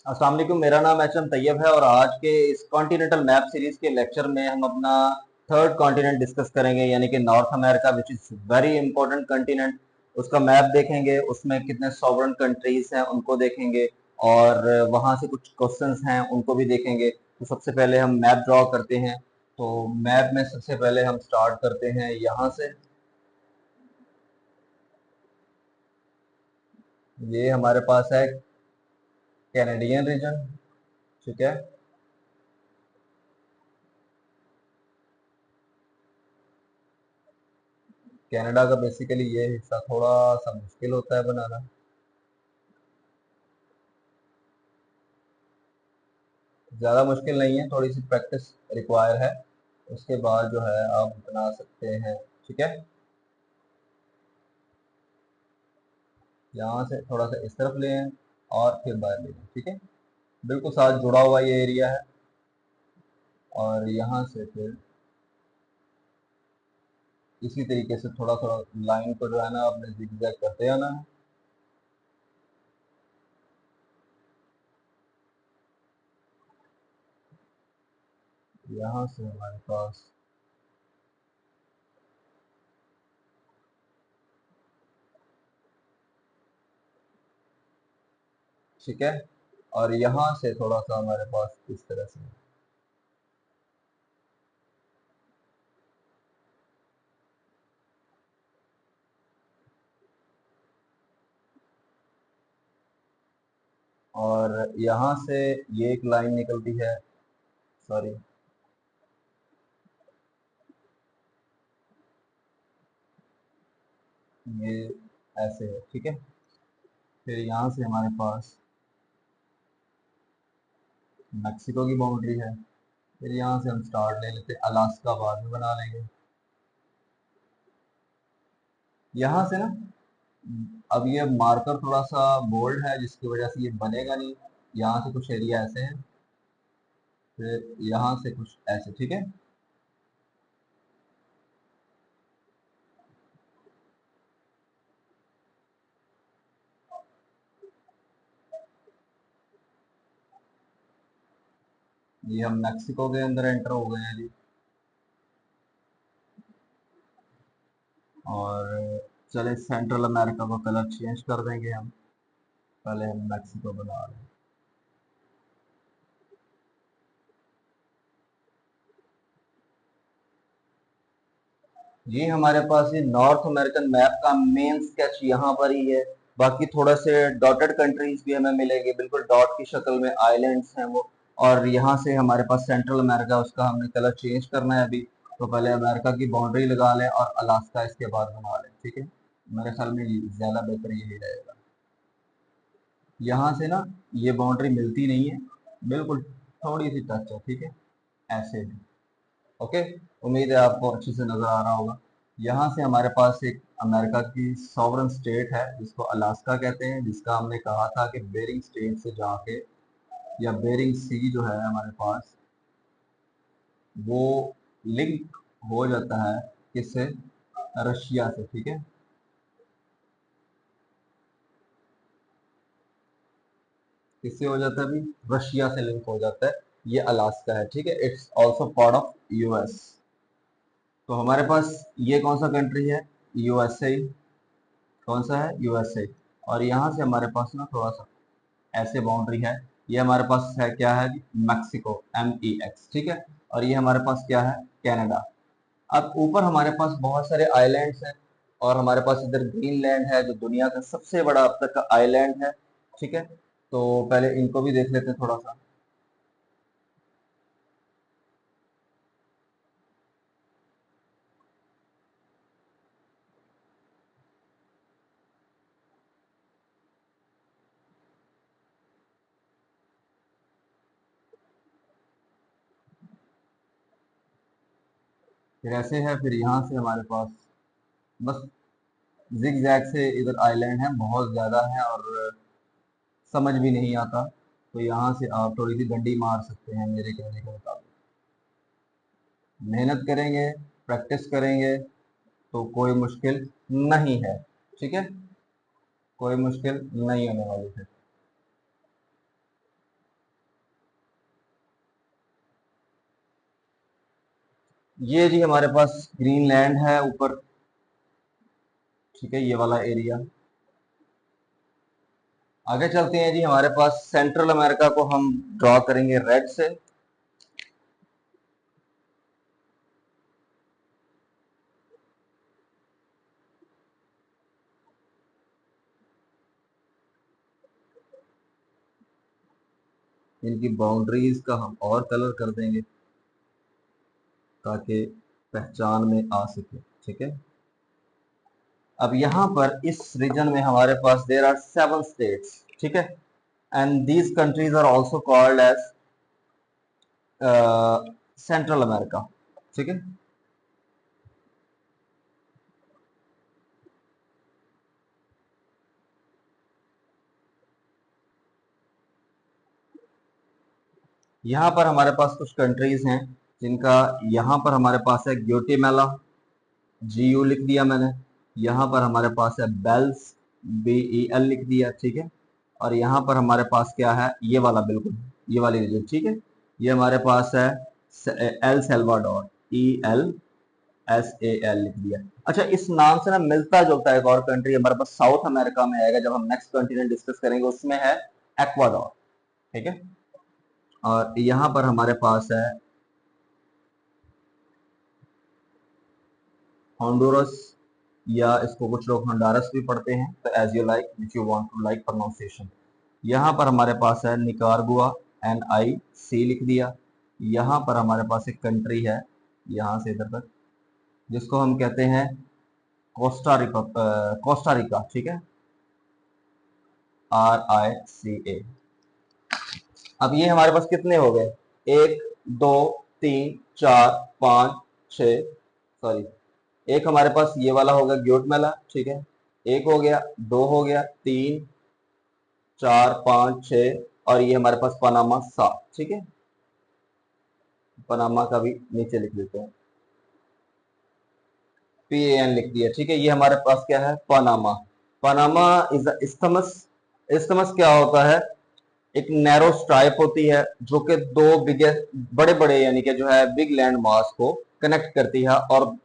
अस्सलाम वालेकुम, मेरा नाम एचएम तैयब है और आज के इस कॉन्टिनेंटल मैप सीरीज के लेक्चर में हम अपना थर्ड कॉन्टिनेंट डिस्कस करेंगे, यानी कि north America, which is very important continent. उसका मैप देखेंगे, उसमें कितने सॉवरन कंट्रीज हैं उनको देखेंगे और वहां से कुछ क्वेश्चंस हैं उनको भी देखेंगे। तो सबसे पहले हम मैप ड्रॉ करते हैं। तो मैप में सबसे पहले हम स्टार्ट करते हैं यहाँ से। ये हमारे पास है कैनेडियन रीजन, ठीक है। कनाडा का बेसिकली ये हिस्सा थोड़ा सा मुश्किल होता है बनाना। ज़्यादा मुश्किल नहीं है, थोड़ी सी प्रैक्टिस रिक्वायर है। उसके बाद जो है आप बना सकते हैं, ठीक है। यहाँ से थोड़ा सा इस तरफ ले आएं और फिर बाहर ले लें, ठीक है। बिल्कुल साथ जुड़ा हुआ ये एरिया है और यहाँ से फिर इसी तरीके से थोड़ा थोड़ा लाइन को जो है ना आपने zigzag करते आना है। यहाँ से हमारे पास ठीक है, और यहाँ से थोड़ा सा हमारे पास इस तरह से। और यहाँ से ये एक लाइन निकलती है, सॉरी, ये ऐसे है, ठीक है। फिर यहाँ से हमारे पास मैक्सिको की बाउंड्री है। फिर यहाँ से हम स्टार्ट ले लेते हैं, अलास्का बाद में बना लेंगे। यहाँ से ना, अब ये मार्कर थोड़ा सा बोल्ड है जिसकी वजह से ये बनेगा नहीं। यहाँ से कुछ एरिया ऐसे हैं, फिर यहाँ से कुछ ऐसे, ठीक है। ये हम मैक्सिको के अंदर एंटर हो गए हैं जी। और चले सेंट्रल अमेरिका का कलर चेंज कर देंगे हम। पहले हम मैक्सिको बना रहे हैं। ये हमारे पास ये नॉर्थ अमेरिकन मैप का मेन स्केच यहाँ पर ही है। बाकी थोड़ा से डॉटेड कंट्रीज भी हमें मिलेंगे, बिल्कुल डॉट की शक्ल में आइलैंड्स हैं वो। और यहाँ से हमारे पास सेंट्रल अमेरिका, उसका हमने कलर चेंज करना है अभी। तो पहले अमेरिका की बाउंड्री लगा लें और अलास्का इसके बाद बना लें, ठीक है। मेरे ख्याल में ज्यादा बेहतर यही रहेगा। यहाँ से ना ये बाउंड्री मिलती नहीं है, बिल्कुल थोड़ी सी टच है, ठीक है, ऐसे। ओके, उम्मीद है आपको अच्छे से नजर आ रहा होगा। यहाँ से हमारे पास एक अमेरिका की सॉवरन स्टेट है जिसको अलास्का कहते हैं, जिसका हमने कहा था कि बेरिंग स्टेट से जाके, या बेरिंग सी जो है हमारे पास, वो लिंक हो जाता है किससे, रशिया से, ठीक है। किससे हो जाता है अभी, रशिया से लिंक हो जाता है। ये अलास्का है, ठीक है, it's also part of US. तो हमारे पास ये कौन सा कंट्री है, यूएसए। कौन सा है, यूएसए। और यहाँ से हमारे पास ना थोड़ा सा ऐसे बाउंड्री है। ये हमारे पास है क्या है, मैक्सिको, MEX, ठीक है। और ये हमारे पास क्या है, कनाडा। अब ऊपर हमारे पास बहुत सारे आइलैंड्स हैं और हमारे पास इधर ग्रीनलैंड है जो दुनिया का सबसे बड़ा अब तक का आइलैंड है, ठीक है। तो पहले इनको भी देख लेते हैं थोड़ा सा। फिर ऐसे है, फिर यहाँ से हमारे पास बस जिग जैग से इधर आइलैंड है, बहुत ज़्यादा है और समझ भी नहीं आता। तो यहाँ से आप थोड़ी सी डंडी मार सकते हैं मेरे कहने के मुताबिक। मेहनत करेंगे, प्रैक्टिस करेंगे तो कोई मुश्किल नहीं है, ठीक है। कोई मुश्किल नहीं होने वाली है। ये जी हमारे पास ग्रीनलैंड है ऊपर, ठीक है, ये वाला एरिया। आगे चलते हैं जी, हमारे पास सेंट्रल अमेरिका को हम ड्रॉ करेंगे रेड से। इनकी बाउंड्रीज का हम और कलर कर देंगे ताकि पहचान में आ सके, ठीक है। अब यहाँ पर इस रीजन में हमारे पास देर आर 7 स्टेट्स, ठीक है, and these countries are also called as Central America, ठीक है। यहाँ पर हमारे पास कुछ कंट्रीज हैं जिनका यहाँ पर हमारे पास है ग्वाटेमाला, GU लिख दिया मैंने। यहाँ पर हमारे पास है बेल्स, BEL लिख दिया, ठीक है। और यहाँ पर हमारे पास क्या है, ये वाला, बिल्कुल ये वाली रीजन, ठीक है। ये हमारे पास है एल सेल्वाडोर, ELSAL लिख दिया। अच्छा, इस नाम से ना मिलता जुलता एक और कंट्री हमारे पास साउथ अमेरिका में आएगा, जब हम नेक्स्ट कॉन्टिनेंट डिस्कस करेंगे, उसमें है एक्वाडोर, ठीक है। और यहाँ पर हमारे पास है होंडुरस, या इसको कुछ लोग होंडारस भी पढ़ते हैं, तो as you like, which you want to like pronunciation. यहाँ पर हमारे पास है निकारागुआ, NIC लिख दिया। यहाँ पर हमारे पास एक कंट्री है, यहाँ से इधर तक, जिसको हम कहते हैं कोस्टा रिका, ठीक है, RICA। अब ये हमारे पास कितने हो गए, 1 2 3 4 5 6, सॉरी, एक हमारे पास ये वाला होगा ग्वाटेमाला, ठीक है, एक हो गया, दो हो गया, 3 4 5 6, और ये हमारे पास पनामा 7, ठीक है। पनामा का भी नीचे लिख देते हैं, PAN लिख दिया, ठीक है। ये हमारे पास क्या है, Panama. Panama is isthmus. Isthmus क्या होता है, एक नैरो स्ट्राइप होती है जो कि दो बिगेस्ट, बड़े बड़े यानी कि जो है बिग लैंड मास को कनेक्ट करती है, और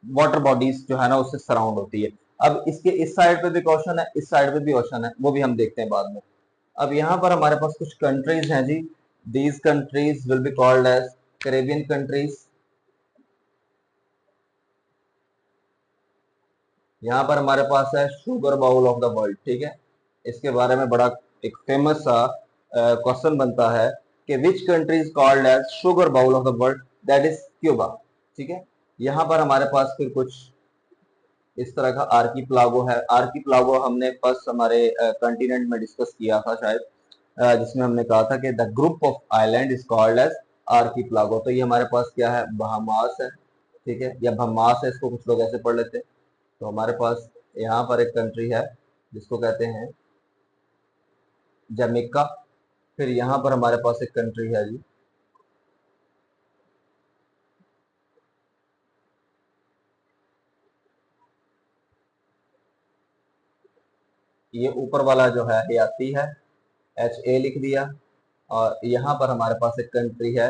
वाटर बॉडीज जो है ना उससे सराउंड होती है। अब इसके इस साइड पे भी ओशन है, इस साइड पे भी ओशन है, वो भी हम देखते हैं बाद में। अब यहाँ पर हमारे पास कुछ कंट्रीज हैं जी, these countries will be called as Caribbean countries. यहाँ पर हमारे पास है sugar bowl of the world, ठीक है। इसके बारे में बड़ा एक फेमस सा क्वेश्चन बनता है कि which country is called as sugar bowl of the world, that is Cuba, ठीक है। यहाँ पर हमारे पास फिर कुछ इस तरह का आर्कीप्लागो है। आर्कीप्लागो हमने फर्स्ट हमारे कंटिनेंट में डिस्कस किया था शायद, जिसमें हमने कहा था कि the group of island is called as archipelago. तो ये हमारे पास क्या है, बहामास है, ठीक है, या बहामास है, इसको कुछ लोग ऐसे पढ़ लेते हैं। तो हमारे पास यहाँ पर एक कंट्री है जिसको कहते हैं जमैका। फिर यहाँ पर हमारे पास एक कंट्री है जी, ये ऊपर वाला जो है हयाती है, HA लिख दिया। और यहाँ पर हमारे पास एक कंट्री है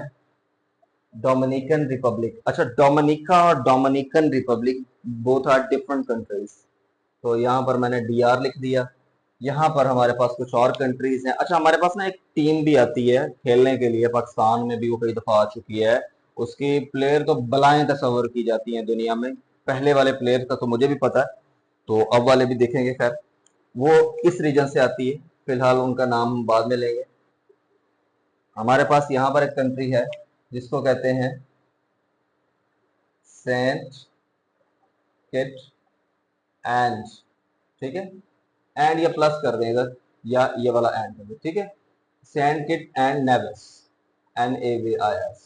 डोमिनिकन रिपब्लिक। अच्छा, डोमिनिका और Dominican Republic both are different countries, तो यहाँ पर मैंने DR लिख दिया। यहाँ पर हमारे पास कुछ और कंट्रीज हैं। अच्छा, हमारे पास ना एक टीम भी आती है खेलने के लिए, पाकिस्तान में भी वो कई दफा आ चुकी है। उसकी प्लेयर तो बलाएं तस्वर की जाती हैं दुनिया में। पहले वाले प्लेयर का तो मुझे भी पता है, तो अब वाले भी देखेंगे। खैर, वो इस रीजन से आती है, फिलहाल उनका नाम हम बाद में लेंगे। हमारे पास यहाँ पर एक कंट्री है जिसको कहते हैं सेंट किट एंड, ठीक है, एंड या प्लस कर दें इधर, या ये वाला एंड कर दें, ठीक है। Saint Kitt and Nevis, NAVIS,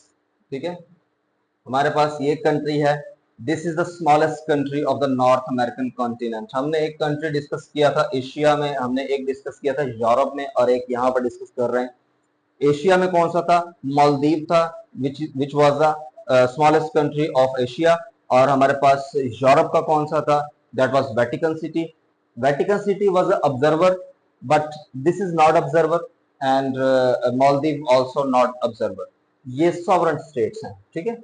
ठीक है। हमारे पास ये कंट्री है, this is the smallest country of the North American continent. हमने एक कंट्री डिस्कस किया था एशिया में, हमने एक डिस्कस किया था यूरोप में, और एक यहाँ पर डिस्कस कर रहे हैं। एशिया में कौन सा था, मालदीव था, which was the smallest country of Asia. और हमारे पास यूरोप का कौन सा था, that was Vatican city. Vatican city was observer, but this is not observer, and Maldives also not observer. ये सॉवरेन स्टेट्स हैं, ठीक है।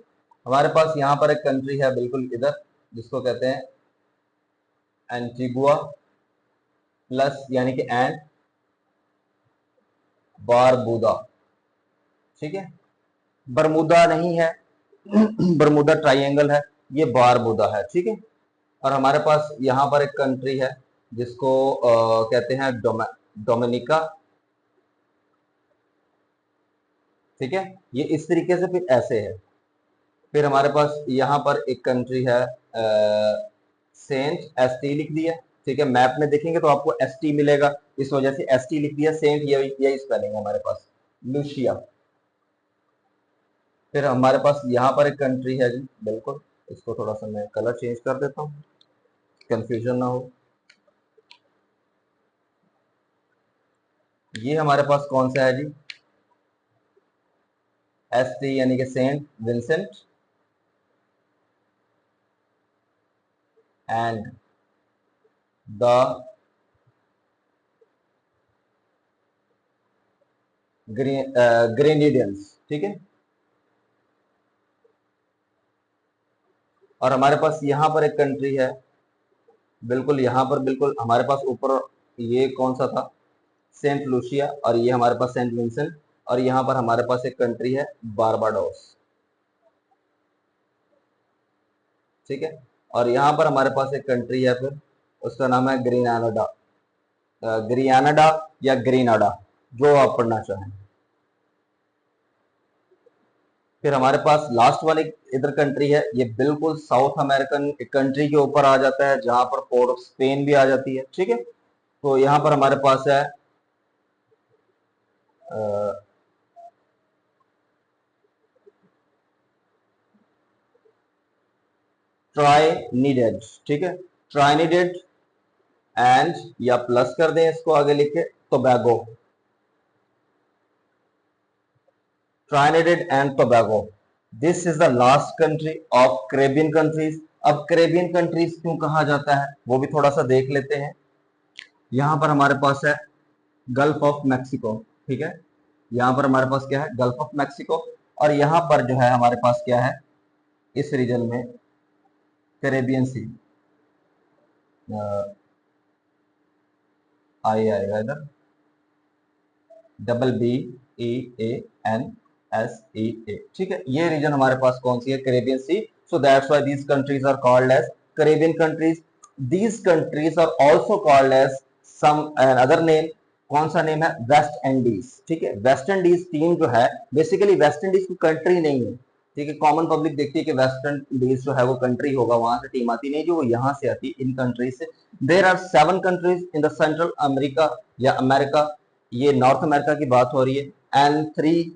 हमारे पास यहाँ पर एक कंट्री है बिल्कुल इधर, जिसको कहते हैं एंटीगुआ प्लस यानी कि एंड बारबूदा, ठीक है। बरमूदा नहीं है, बरमूदा ट्राइंगल है, ये बारबूदा है, ठीक है। और हमारे पास यहाँ पर एक कंट्री है जिसको कहते हैं डोमिनिका, ठीक है। ये इस तरीके से फिर ऐसे है। फिर हमारे पास यहाँ पर एक कंट्री है सेंट, एस टी लिख दिया, ठीक है। मैप में देखेंगे तो आपको एस टी मिलेगा, इस वजह से एस टी लिख दिया। सेंट यही स्पेलिंग है हमारे पास, लूशिया। फिर हमारे पास यहाँ पर एक कंट्री है जी, बिल्कुल, इसको थोड़ा सा मैं कलर चेंज कर देता हूँ, कंफ्यूजन ना हो। ये हमारे पास कौन सा है जी, एस टी यानी कि सेंट विंसेंट एंड द ग्रेनेडियंस, ठीक है। और हमारे पास यहाँ पर एक कंट्री है, बिल्कुल यहाँ पर, बिल्कुल हमारे पास ऊपर, ये कौन सा था, सेंट लूसिया, और ये हमारे पास सेंट विंसेंट, और यहाँ पर हमारे पास एक कंट्री है बारबाडोस, ठीक है। और यहाँ पर हमारे पास एक कंट्री है फिर, उसका नाम है ग्रीनाडा, ग्रियानाडा या ग्रीनाडा, जो आप पढ़ना चाहें। फिर हमारे पास लास्ट वाली इधर कंट्री है, ये बिल्कुल साउथ अमेरिकन कंट्री के ऊपर आ जाता है, जहां पर पोर्ट ऑफ स्पेन भी आ जाती है, ठीक है। तो यहाँ पर हमारे पास है ट्राइनिडेड, ठीक है, ट्राइनिडेड एंड, या प्लस कर दें इसको आगे लिख के, Tobago, Trinidad and Tobago. This is the last country of Caribbean countries. अब कैरेबियन कंट्रीज क्यों कहा जाता है वो भी थोड़ा सा देख लेते हैं। यहाँ पर हमारे पास है गल्फ ऑफ मैक्सिको, ठीक है। यहाँ पर हमारे पास क्या है, गल्फ ऑफ मैक्सिको। और यहाँ पर जो है हमारे पास क्या है, इस रीजन में कैरेबियन सी, आई आएगा इधर, double B E A N S E A, ठीक है। ये रीजन हमारे पास कौन सी है, Caribbean sea. So that's why these countries are called as Caribbean countries. These countries are also called as some other name. कौन सा नेम है, वेस्ट इंडीज, ठीक है। वेस्ट इंडीज टीम जो है, बेसिकली वेस्ट इंडीज की कंट्री नहीं है, ठीक है। कॉमन पब्लिक देखती है कि वेस्ट इंडीज जो है वो कंट्री होगा, वहां से टीम आती नहीं, जो वो यहाँ से आती है, इन कंट्रीज से। There are 7 countries in the Central America या अमेरिका, ये नॉर्थ अमेरिका की बात हो रही है। एंड 3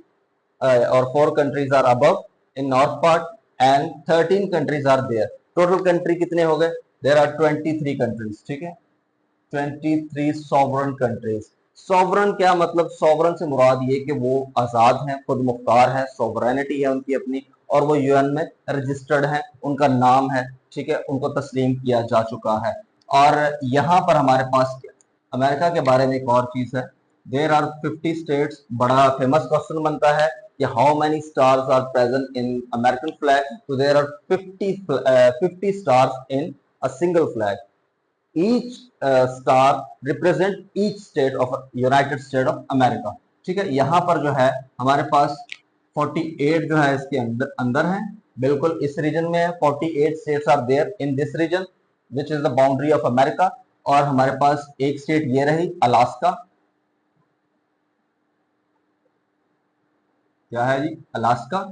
और 4 countries are above in north part, and 13 countries are there. Total country कितने हो गए, देर आर 23 कंट्रीज, ठीक है, 23 सॉवरन कंट्रीज। सॉवरन क्या मतलब, सॉवरन से मुराद ये कि वो आजाद हैं, खुद मुख्तार हैं, सॉवरेनिटी है उनकी अपनी, और वो यूएन में रजिस्टर्ड है, उनका नाम है, ठीक है, उनको तस्लीम किया जा चुका है। और यहाँ पर हमारे पास अमेरिका के बारे में एक और चीज है, देर आर 50 स्टेट्स। बड़ा फेमस क्वेश्चन बनता है कि how many stars are present in American flag, तो there are 50 stars in a single flag. each star represent each state of United State of America, ठीक है। यहाँ पर जो है हमारे पास 48 जो है इसके अंदर अंदर है, बिल्कुल इस रीजन में है। 48 states are there in this region which is the boundary of America. और हमारे पास एक स्टेट ये रही अलास्का, क्या है जी, अलास्का,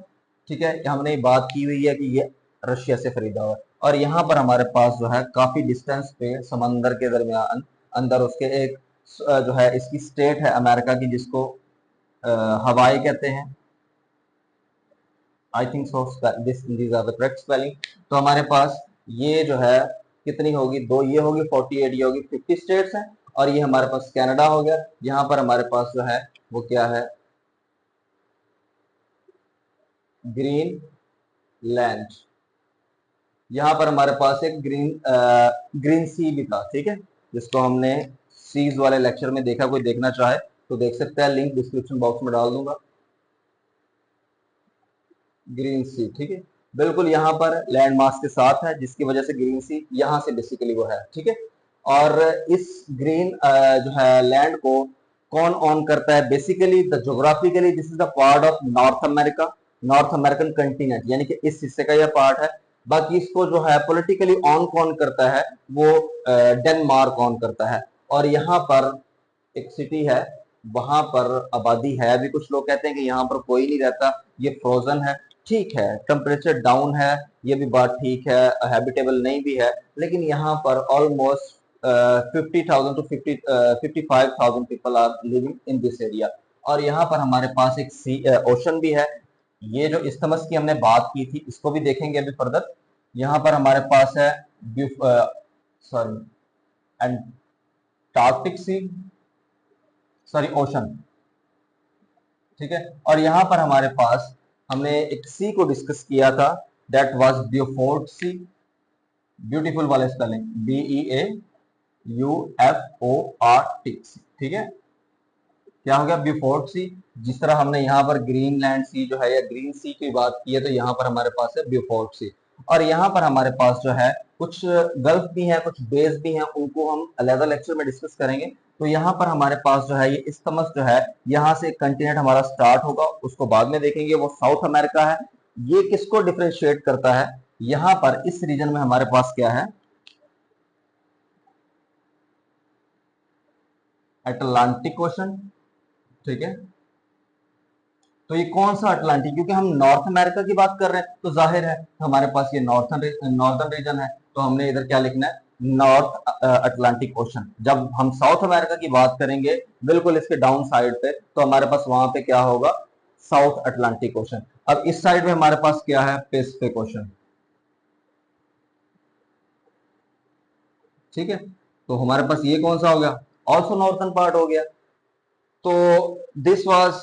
ठीक है। हमने बात की हुई है कि ये रशिया से खरीदा हुआ है। और यहाँ पर हमारे पास जो है काफी डिस्टेंस पे समंदर के दरमियान अंदर उसके एक जो है इसकी स्टेट है अमेरिका की, जिसको हवाई कहते हैं। I think so this these are the correct spelling. तो हमारे पास ये जो है कितनी होगी, दो ये होगी 48, ये होगी 50 स्टेट्स हैं। और ये हमारे पास कनाडा हो गया। यहाँ पर हमारे पास जो है वो क्या है, ग्रीन लैंड। यहाँ पर हमारे पास एक ग्रीन सी भी था, ठीक है, जिसको हमने सीज वाले लेक्चर में देखा। कोई देखना चाहे तो देख सकता है, लिंक डिस्क्रिप्शन बॉक्स में डाल दूंगा। ग्रीन सी, ठीक है। बिल्कुल यहाँ पर लैंड मास के साथ है, जिसकी वजह से ग्रीन सी यहाँ से बेसिकली वो है, ठीक है। और इस ग्रीन जो है लैंड को कौन ऑन करता है? Basically the geographically this is the part of north America, north American continent, यानी कि इस हिस्से का यह पार्ट है। बाकी इसको जो है पॉलिटिकली ऑन कौन करता है? वो डेनमार्क ऑन करता है। और यहाँ पर एक सिटी है, वहां पर आबादी है भी, कुछ लोग कहते हैं कि यहाँ पर कोई नहीं रहता, ये फ्रोजन है, ठीक है। टेम्परेचर डाउन है, ये भी बात ठीक है, हैबिटेबल नहीं भी है, लेकिन यहाँ पर almost 50,000 to 55,000 people are living in this area. और यहाँ पर हमारे पास एक सी ओशन भी है। ये जो इस्थमस की हमने बात की थी, इसको भी देखेंगे अभी फर्दर। यहाँ पर हमारे पास है सॉरी एंटार्क्टिक सी, सॉरी ओशन, ठीक है। और यहाँ पर हमारे पास हमने एक सी को डिस्कस किया था, that was Beaufort sea, beautiful वाले स्पेलिंग BEAUFORT, ठीक है। क्या हो गया? Beaufort sea. जिस तरह हमने यहाँ पर ग्रीनलैंड सी जो है या ग्रीन सी की बात की है, तो यहाँ पर हमारे पास है ब्यूफोर्ट सी। और यहाँ पर हमारे पास जो है कुछ गल्फ भी हैं, कुछ बेस भी हैं, उनको हम अलग लेक्चर में डिस्कस करेंगे। तो यहाँ पर हमारे पास जो है ये इस्तमस जो है, यहाँ से कंटिनेंट हमारा स्टार्ट होगा, उसको बाद में देखेंगे, वो साउथ अमेरिका है। ये किसको डिफरेंशिएट करता है? यहाँ पर इस रीजन में हमारे पास क्या है? अटलांटिक ओशन, ठीक है। तो ये कौन सा अटलांटिक? क्योंकि हम नॉर्थ अमेरिका की बात कर रहे हैं, तो जाहिर है हमारे पास ये नॉर्थन रीजन है, तो हमने इधर क्या लिखना है? North Atlantic ocean. जब हम साउथ अमेरिका की बात करेंगे बिल्कुल इसके डाउन साइड पे, तो हमारे पास वहां पे क्या होगा? South Atlantic ocean. अब इस साइड में हमारे पास क्या है? पैसिफिक ओशन, ठीक है। तो हमारे पास ये कौन सा हो गया? ऑल्सो नॉर्थन पार्ट हो गया। तो दिस वाज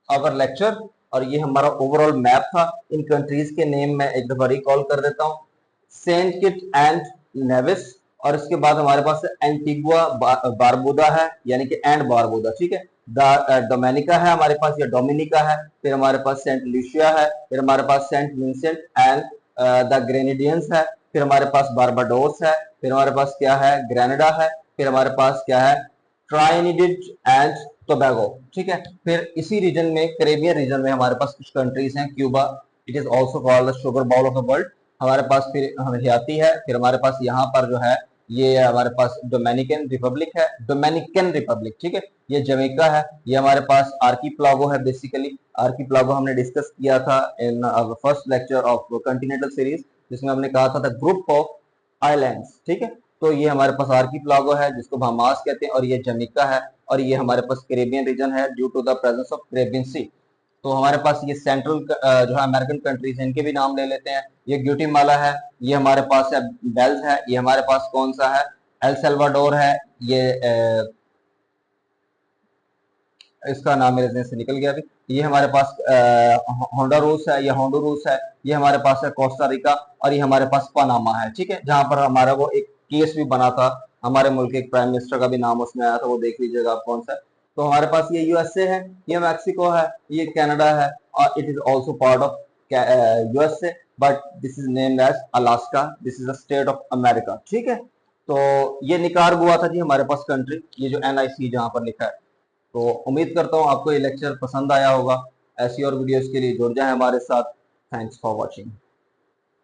आवर लेक्चर, और ये हमारा ओवरऑल मैप था। इन कंट्रीज के नेम मैं एक दफा रिकॉल कर देता हूँ। सेंट किट एंड नेविस, और इसके बाद हमारे पास एंटीगुआ बारबुदा है, यानी कि एंड बारबुदा, ठीक है। डोमिनिका है हमारे पास, या डोमिनिका है। फिर हमारे पास सेंट लुसिया है। फिर हमारे पास सेंट विंसेंट एंड द ग्रेनेडियंस है। फिर हमारे पास बारबाडोस है। फिर हमारे पास क्या है? ग्रेनेडा है। फिर हमारे पास क्या है? ट्राइनिडेड एंड टोबैगो, ठीक है। फिर इसी रीजन में, कैरेबियन रीजन में हमारे पास कुछ कंट्रीज हैं। Cuba, it is also called the sugar bowl of the world. हमारे पास फिर हयाती है। फिर हमारे पास यहाँ पर जो है ये हमारे पास डोमिनिकन रिपब्लिक है, डोमिनिकन रिपब्लिक, ठीक है। ये जमैका है। ये हमारे पास आर्कीप्लागो है। बेसिकली आर्कीप्लागो हमने डिस्कस किया था in first lecture of Continental series, जिसमें हमने कहा था द ग्रुप ऑफ आइलैंड्स, ठीक है। तो ये हमारे पास आर्कीप्लागो है, जिसको बहामास कहते हैं, और ये जमैका है। और ये हमारे पास कैरेबियन रीजन है due to the presence of Caribbean sea. तो हमारे पास ये सेंट्रल जो है अमेरिकन कंट्रीज है, इनके भी नाम ले लेते हैं। ये ग्यूटीमाला है, ये हमारे पास है बेल्स है, ये हमारे पास कौन सा है? एल सल्वाडोर है। ये इसका नाम मेरे जहन से निकल गया अभी। ये हमारे पास होंडुरास है, ये होंडुरास है। ये हमारे पास है कोस्टा रिका, और ये हमारे पास पनामा है, ठीक है, जहां पर हमारा वो एक केस भी बना था, हमारे मुल्क के एक प्राइम मिनिस्टर का भी नाम उसमें आया था, वो देख लीजिएगा आप कौन सा है। तो हमारे पास ये यूएसए है, ये मैक्सिको है, ये कनाडा है, और it is also part of USA, but this is named as Alaska, this is a state of America, ठीक है। तो ये निकारागुआ था जी हमारे पास कंट्री, ये जो NIC जहां पर लिखा है। तो उम्मीद करता हूँ आपको ये लेक्चर पसंद आया होगा। ऐसी और वीडियोस के लिए जुड़ जाएं हमारे साथ। Thanks for watching.